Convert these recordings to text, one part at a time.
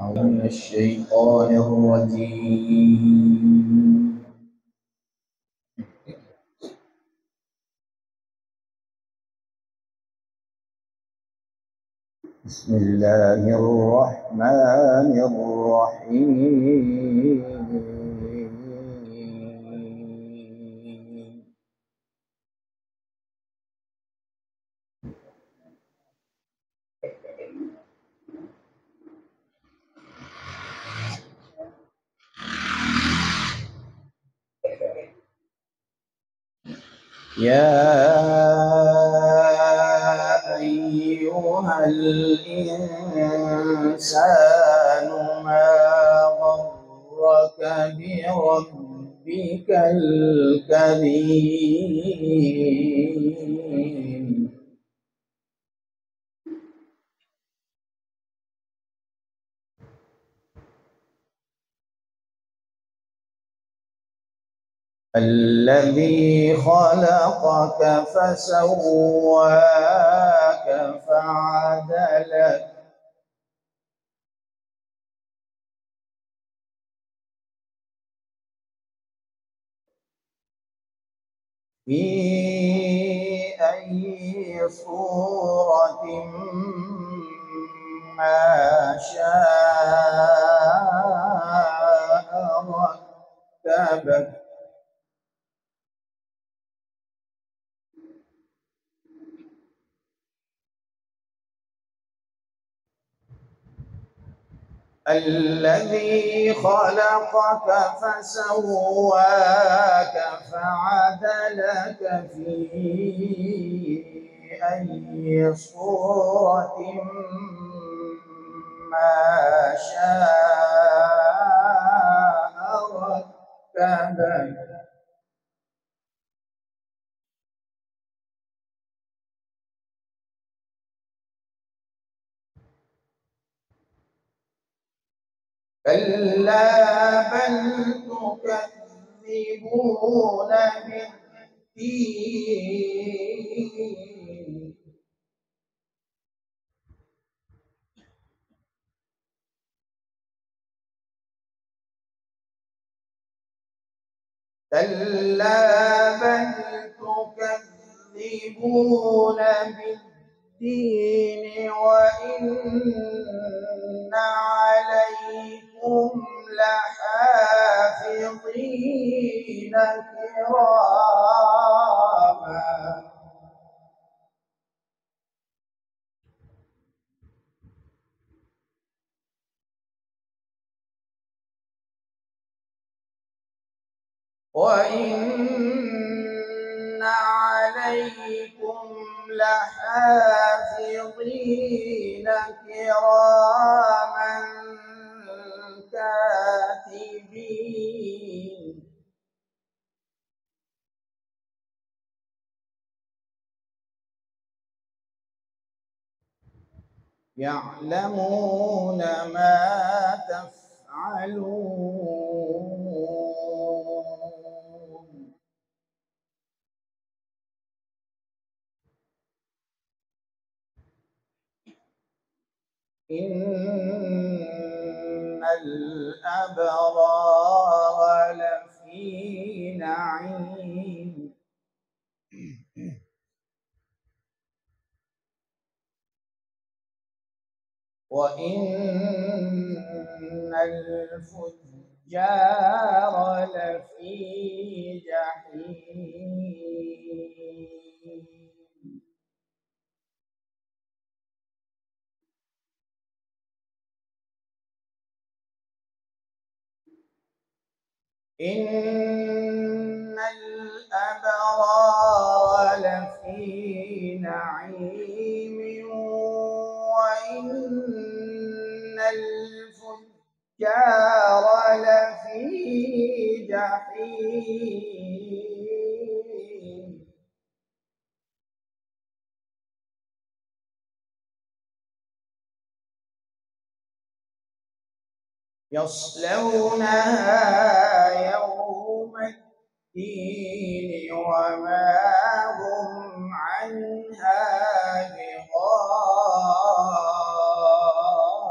أعوذ من الشيطان الرجيم. بسم الله الرحمن الرحيم. يا أيها الإنسان ما غرك بربك الكريم الذي خلقك فسواك فعدلك في أي صورة ما شاء ركبك الذي خلقك فسواك فعدلك في أي صورة ما شاء ركبك كلا بل تكذبون بالدين كلا بل تكذبون بالدين وإن عليكم لحافظين كراما وإن عليكم لحافظين كراما كاتبين يعلمون ما تفعلون إن الأبرار لفي نعيم وإن الفجار لفي جحيم إن الأبرار لفي نعيم وإن الفجار لفي جحيم يصلونها يوم الدين وما هم عنها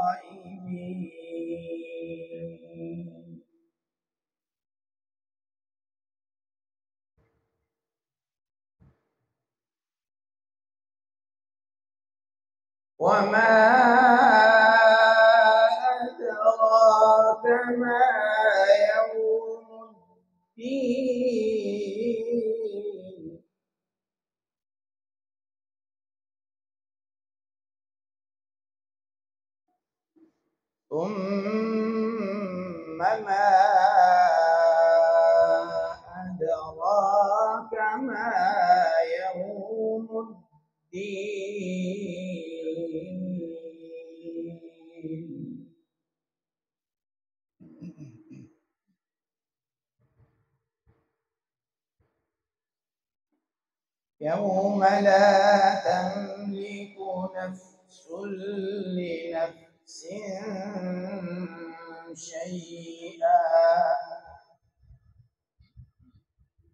بغائبين وما أدراك ما يوم الدين ثم ما أدراك ما يوم الدين يوم لا تملك نفس لنفس شيئا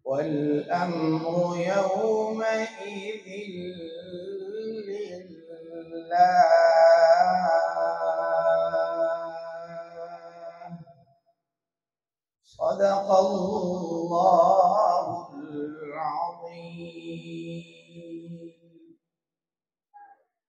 والأمر يومئذ لله صدق الله العظيم.